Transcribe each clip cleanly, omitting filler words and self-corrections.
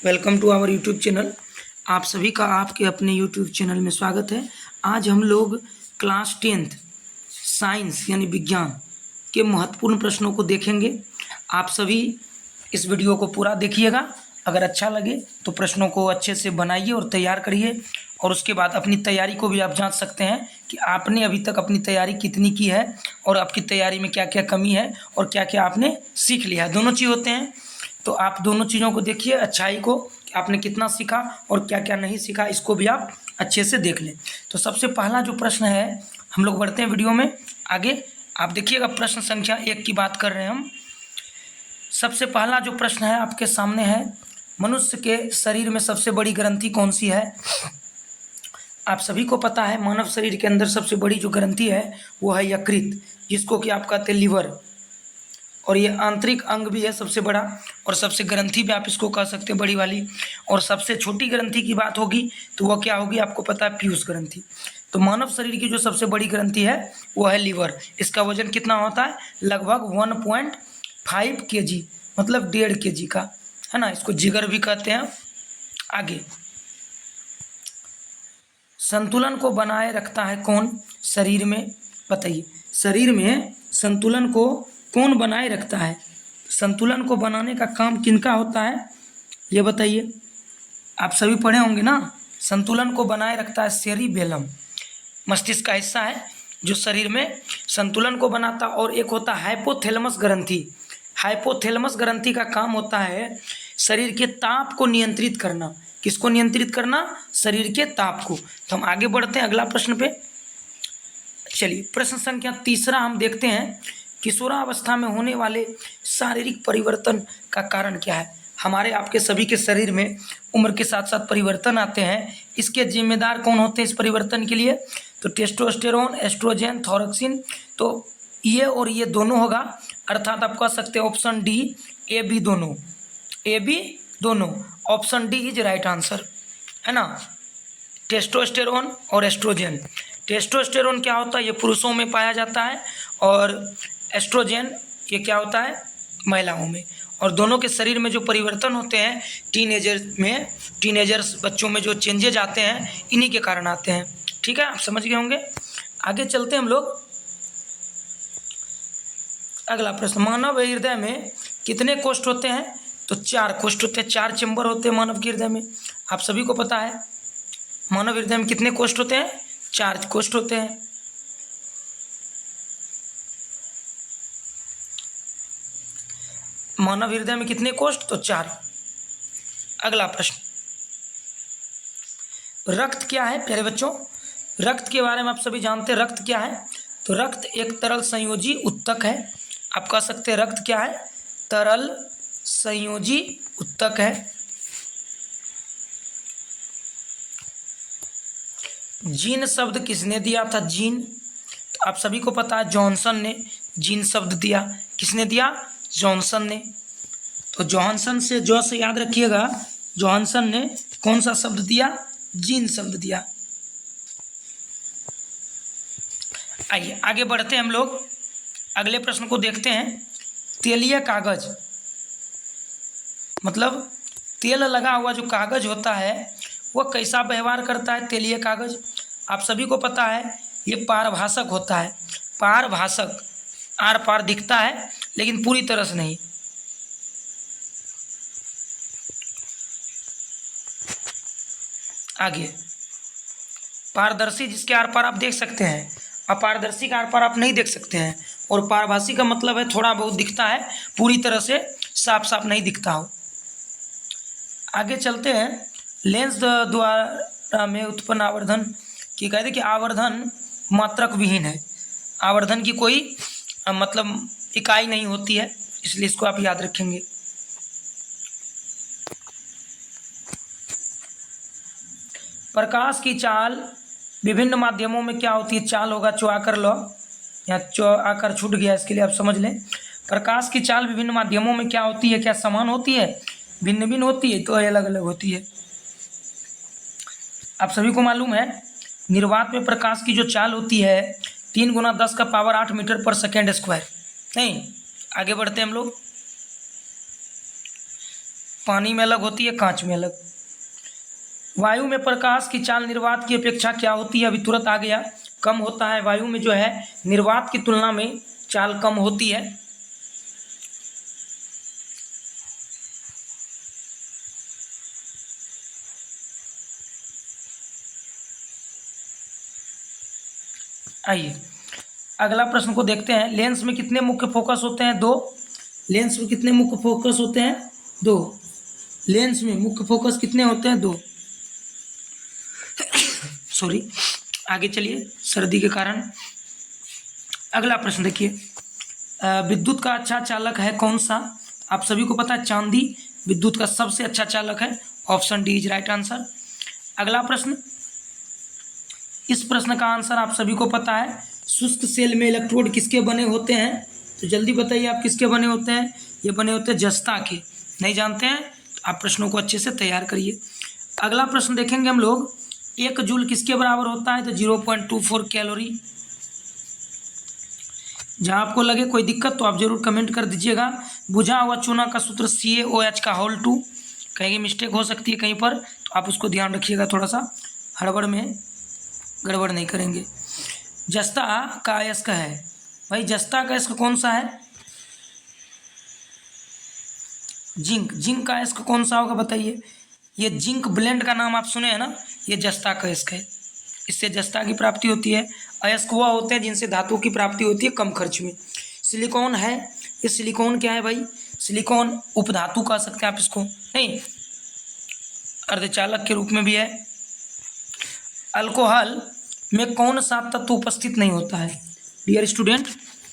Welcome to our YouTube channel. आप सभी का आपके अपने यूट्यूब चैनल में स्वागत है। आज हम लोग क्लास 10th साइंस यानी विज्ञान के महत्वपूर्ण प्रश्नों को देखेंगे। आप सभी इस वीडियो को पूरा देखिएगा। अगर अच्छा लगे तो प्रश्नों को अच्छे से बनाइए और तैयार करिए, और उसके बाद अपनी तैयारी को भी आप जांच सकते हैं कि आपने अभी तक अपनी तैयारी कितनी की है और आपकी तैयारी में क्या क्या कमी है और क्या क्या आपने सीख लिया है। दोनों चीज़ होते हैं, तो आप दोनों चीज़ों को देखिए, अच्छाई को कि आपने कितना सीखा और क्या क्या नहीं सीखा, इसको भी आप अच्छे से देख लें। तो सबसे पहला जो प्रश्न है, हम लोग बढ़ते हैं वीडियो में आगे। आप देखिएगा, प्रश्न संख्या 1 की बात कर रहे हैं हम। सबसे पहला जो प्रश्न है आपके सामने है, मनुष्य के शरीर में सबसे बड़ी ग्रंथि कौन सी है? आप सभी को पता है मानव शरीर के अंदर सबसे बड़ी जो ग्रंथि है वो है यकृत, जिसको कि आप कहते हैं लिवर, और ये आंतरिक अंग भी है सबसे बड़ा, और सबसे ग्रंथि भी आप इसको कह सकते हैं बड़ी वाली। और सबसे छोटी ग्रंथि की बात होगी तो वह क्या होगी, आपको पता है, पीयूष ग्रंथि। तो मानव शरीर की जो सबसे बड़ी ग्रंथि है वो है लीवर। इसका वजन कितना होता है? लगभग 1.5 kg, मतलब 1.5 kg का, है ना। इसको जिगर भी कहते हैं। आगे, संतुलन को बनाए रखता है कौन शरीर में? बताइए, शरीर में संतुलन को कौन बनाए रखता है? संतुलन को बनाने का काम किनका होता है, ये बताइए। आप सभी पढ़े होंगे ना, संतुलन को बनाए रखता है सेरिबेलम, मस्तिष्क का हिस्सा है जो शरीर में संतुलन को बनाता। और एक होता है हाइपोथैलेमस ग्रंथि। हाइपोथैलेमस ग्रंथि का काम होता है शरीर के ताप को नियंत्रित करना। किसको नियंत्रित करना? शरीर के ताप को। तो हम आगे बढ़ते हैं अगला प्रश्न पे। चलिए, प्रश्न संख्या 3 हम देखते हैं, किशोरावस्था में होने वाले शारीरिक परिवर्तन का कारण क्या है? हमारे आपके सभी के शरीर में उम्र के साथ साथ परिवर्तन आते हैं। इसके जिम्मेदार कौन होते हैं इस परिवर्तन के लिए? तो टेस्टोस्टेरोन, एस्ट्रोजन, थॉयरोक्सिन। तो ये और ये दोनों होगा, अर्थात आप कह सकते हैं ऑप्शन डी, ए बी दोनों। ए बी दोनों, option D is right answer, है ना। टेस्टोस्टेरोन और एस्ट्रोजन। टेस्टोस्टेरोन क्या होता है? ये पुरुषों में पाया जाता है, और एस्ट्रोजन ये क्या होता है? महिलाओं में। और दोनों के शरीर में जो परिवर्तन होते हैं टीनेजर्स बच्चों में जो चेंजेज आते हैं, इन्हीं के कारण आते हैं। ठीक है, आप समझ गए होंगे। आगे चलते हैं हम लोग। अगला प्रश्न, मानव हृदय में कितने कोष्ठ होते हैं? तो 4 कोष्ठ होते हैं, 4 चैम्बर होते हैं मानव के हृदय में। आप सभी को पता है मानव हृदय में कितने कोष्ठ होते हैं? 4 कोष्ठ होते हैं। मानव हृदय में कितने कोष्ठ? तो 4। अगला प्रश्न, रक्त क्या है प्यारे बच्चों? रक्त के बारे में आप सभी जानते हैं, रक्त क्या है? तो रक्त एक तरल संयोजी उत्तक है। आप कह सकते हैं रक्त क्या है? तरल संयोजी उत्तक है। जीन शब्द किसने दिया था? जीन, तो आप सभी को पता है जॉनसन ने जीन शब्द दिया। किसने दिया? जॉनसन ने। तो जॉनसन से जो से याद रखिएगा, जॉनसन ने कौन सा शब्द दिया? जीन शब्द दिया। आइए आगे बढ़ते हैं हम लोग, अगले प्रश्न को देखते हैं। तेलीय कागज, मतलब तेल लगा हुआ जो कागज होता है वह कैसा व्यवहार करता है? तेलीय कागज, आप सभी को पता है ये पारभाषक होता है। पारभाषक, आर पार दिखता है लेकिन पूरी तरह से नहीं। आगे, पारदर्शी, जिसके आर पार आप देख सकते हैं। अपारदर्शी का आर पार आप नहीं देख सकते हैं। और पारभाषी का मतलब है थोड़ा बहुत दिखता है, पूरी तरह से साफ साफ नहीं दिखता हो। आगे चलते हैं। लेंस द्वारा में उत्पन्न आवर्धन की कहते कि आवर्धन मात्रक विहीन है। आवर्धन की कोई मतलब इकाई नहीं होती है, इसलिए इसको आप याद रखेंगे। प्रकाश की चाल विभिन्न माध्यमों में क्या होती है? चाल होगा चौआकर लो, या चौआकर छूट गया, इसके लिए आप समझ लें। प्रकाश की चाल विभिन्न माध्यमों में क्या होती है? क्या समान होती है? भिन्न भिन्न होती है, तो अलग अलग होती है। आप सभी को मालूम है निर्वात में प्रकाश की जो चाल होती है 3 × 10⁸ मीटर पर सेकेंड स्क्वायर। नहीं, आगे बढ़ते हैं हम लोग। पानी में अलग होती है, कांच में अलग। वायु में प्रकाश की चाल निर्वात की अपेक्षा क्या होती है? अभी तुरंत आ गया, कम होता है। वायु में जो है निर्वात की तुलना में चाल कम होती है। आइए अगला प्रश्न को देखते हैं। लेंस में कितने मुख्य फोकस होते हैं? 2। लेंस में कितने मुख्य फोकस होते हैं? 2। लेंस में मुख्य फोकस कितने होते हैं? 2। सॉरी, आगे चलिए, सर्दी के कारण। अगला प्रश्न देखिए, विद्युत का अच्छा चालक है कौन सा? आप सभी को पता है चांदी विद्युत का सबसे अच्छा चालक है। Option D is right answer. अगला प्रश्न, इस प्रश्न का आंसर आप सभी को पता है। शुष्क सेल में इलेक्ट्रोड किसके बने होते हैं? तो जल्दी बताइए आप, किसके बने होते हैं? ये बने होते हैं जस्ता के। नहीं जानते हैं तो आप प्रश्नों को अच्छे से तैयार करिए। अगला प्रश्न देखेंगे हम लोग, 1 जूल किसके बराबर होता है? तो 0.24 कैलोरी। जहाँ आपको लगे कोई दिक्कत तो आप जरूर कमेंट कर दीजिएगा। बुझा हुआ चूना का सूत्र CaOH का होल 2। कहीं मिस्टेक हो सकती है कहीं पर, तो आप उसको ध्यान रखिएगा, थोड़ा सा हड़बड़ में गड़बड़ नहीं करेंगे। जस्ता का अयस्क है भाई, जस्ता का अयस्क कौन सा है? जिंक। जिंक का अयस्क कौन सा होगा बताइए? ये जिंक ब्लेंड का नाम आप सुने हैं ना, ये जस्ता का अयस्क है। इससे जस्ता की प्राप्ति होती है। अयस्क वह होते हैं जिनसे धातु की प्राप्ति होती है कम खर्च में। सिलिकॉन है, ये सिलिकॉन क्या है भाई? सिलिकॉन उपधातु कह सकते हैं आप इसको, नहीं, अर्धचालक के रूप में भी है। अल्कोहल में कौन सा तत्व उपस्थित नहीं होता है? डियर स्टूडेंट,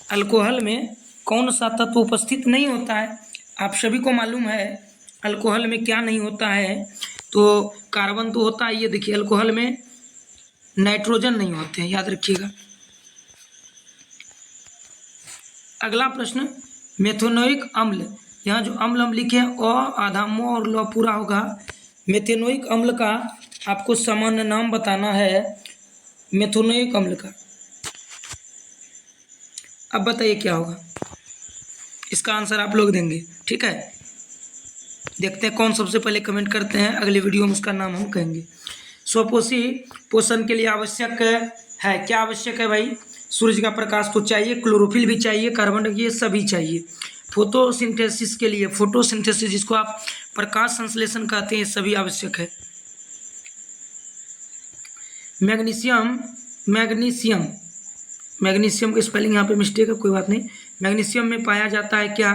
अल्कोहल में कौन सा तत्व उपस्थित नहीं होता है? आप सभी को मालूम है अल्कोहल में क्या नहीं होता है। तो कार्बन तो होता है, ये देखिए अल्कोहल में नाइट्रोजन नहीं होते हैं, याद रखिएगा। अगला प्रश्न, मेथेनोइक अम्ल, यहाँ जो अम्ल हम लिखे हैं अ आधा म और ल पूरा होगा। मेथेनोइक अम्ल का आपको सामान्य नाम बताना है, मेथेनोइक अम्ल का। अब बताइए क्या होगा, इसका आंसर आप लोग देंगे, ठीक है। देखते हैं कौन सबसे पहले कमेंट करते हैं, अगले वीडियो में उसका नाम हम कहेंगे। स्वपोषी पोषण के लिए आवश्यक है, क्या आवश्यक है भाई? सूर्य का प्रकाश तो चाहिए, क्लोरोफिल भी चाहिए, कार्बन डाइऑक्साइड सभी चाहिए। फोटोसिंथेसिस के लिए, फोटोसिंथेसिस जिसको आप प्रकाश संश्लेषण कहते हैं, सभी आवश्यक है। मैग्नीशियम, मैग्नीशियम, मैग्नीशियम की स्पेलिंग यहाँ पे मिस्टेक है, कोई बात नहीं। मैग्नीशियम में पाया जाता है क्या?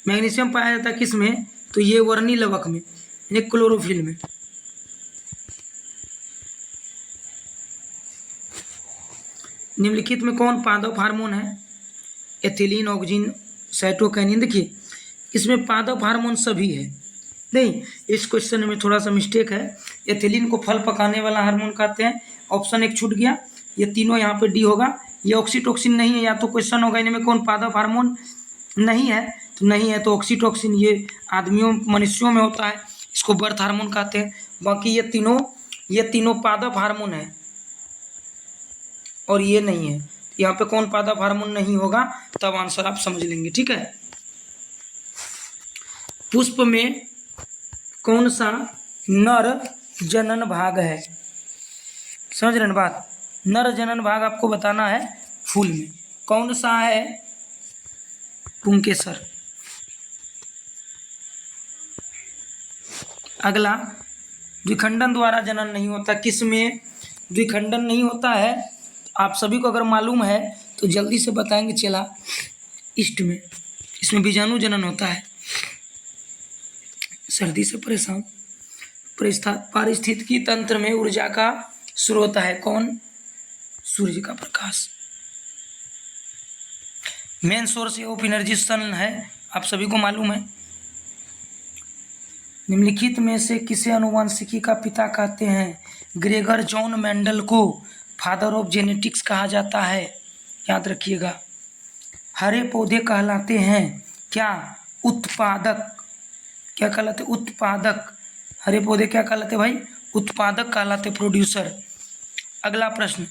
मैग्नीशियम पाया जाता है किस में? तो ये वर्णी लवक में, यानी क्लोरोफिल में। निम्नलिखित में कौन पादप हार्मोन है? Ethylene, oxygen, cytokinin. देखिए इसमें पादप हार्मोन सभी है, नहीं, इस क्वेश्चन में थोड़ा सा मिस्टेक है। एथिलीन को फल पकाने वाला हार्मोन कहते हैं, ऑप्शन 1 छूट गया। ये तीनों यहाँ पे डी होगा। ये ऑक्सीटोक्सिन नहीं है, या तो क्वेश्चन होगा इनमें कौन पादप हार्मोन नहीं है, तो नहीं है तो ऑक्सीटोक्सिन ये आदमियों मनुष्यों में होता है, इसको बर्थ हार्मोन कहते हैं। बाकी ये तीनों पादप हार्मोन है और ये नहीं है। यहाँ पे कौन पादप हार्मोन नहीं होगा, तब आंसर आप समझ लेंगे, ठीक है। पुष्प में कौन सा नर जनन भाग है? समझ रहे हैं बात? नर जनन भाग आपको बताना है फूल में कौन सा है? पुंकेसर। अगला, द्विखंडन द्वारा जनन नहीं होता, किस में द्विखंडन नहीं होता है? आप सभी को अगर मालूम है तो जल्दी से बताएंगे, चला ईस्ट में, इसमें बीजाणु जनन होता है। सर्दी से परेशान। पारिस्थितिकी तंत्र में ऊर्जा का स्रोत है कौन? सूर्य का प्रकाश। Main source of energy sun है, आप सभी को मालूम है। निम्नलिखित में से किसे आनुवंशिकी का पिता कहते हैं? ग्रेगर जॉन मेंडल को फादर ऑफ जेनेटिक्स कहा जाता है, याद रखिएगा। हरे पौधे कहलाते हैं क्या? उत्पादक। क्या कहलाते? उत्पादक। हरे पौधे क्या कहलाते भाई? उत्पादक कहलाते, प्रोड्यूसर। अगला प्रश्न,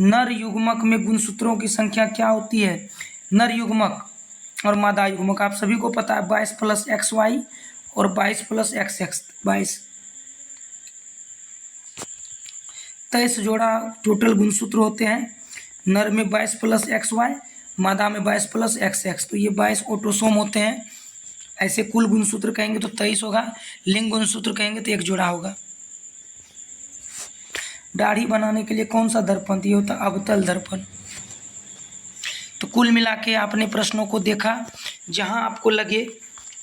नर युग्मक में गुणसूत्रों की संख्या क्या होती है? नर युग्मक और मादा युग्मक आप सभी को पता है 22 + XY और 22 प्लस XX 22। 23 जोड़ा टोटल गुणसूत्र होते हैं। नर में 22 प्लस XY, मादा में 22 प्लस XX, तो ये 22 ऑटोसोम होते हैं। ऐसे कुल गुणसूत्र कहेंगे तो 23 होगा, लिंग गुणसूत्र कहेंगे तो एक जोड़ा होगा। दाढ़ी बनाने के लिए कौन सा दर्पण दिया होता है? अवतल दर्पण। तो कुल मिला के आपने प्रश्नों को देखा। जहां आपको लगे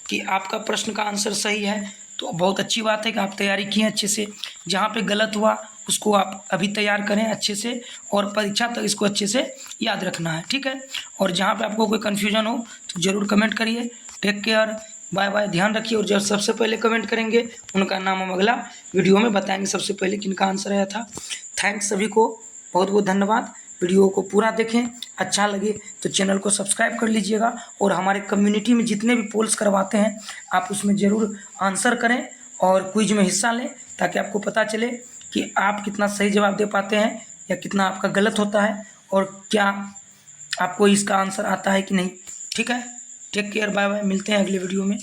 कि आपका प्रश्न का आंसर सही है तो बहुत अच्छी बात है कि आप तैयारी किए अच्छे से। जहाँ पे गलत हुआ उसको आप अभी तैयार करें अच्छे से, और परीक्षा तक इसको अच्छे से याद रखना है, ठीक है। और जहाँ पे आपको कोई कन्फ्यूजन हो तो ज़रूर कमेंट करिए। टेक केयर, बाय बाय, ध्यान रखिए। और जब सबसे पहले कमेंट करेंगे उनका नाम हम अगला वीडियो में बताएंगे सबसे पहले किनका आंसर आया था। थैंक्स सभी को, बहुत बहुत धन्यवाद। वीडियो को पूरा देखें, अच्छा लगे तो चैनल को सब्सक्राइब कर लीजिएगा। और हमारे कम्युनिटी में जितने भी पोल्स करवाते हैं आप उसमें ज़रूर आंसर करें और क्विज में हिस्सा लें, ताकि आपको पता चले कि आप कितना सही जवाब दे पाते हैं या कितना आपका गलत होता है, और क्या आपको इसका आंसर आता है कि नहीं, ठीक है। टेक केयर, बाय बाय, मिलते हैं अगले वीडियो में।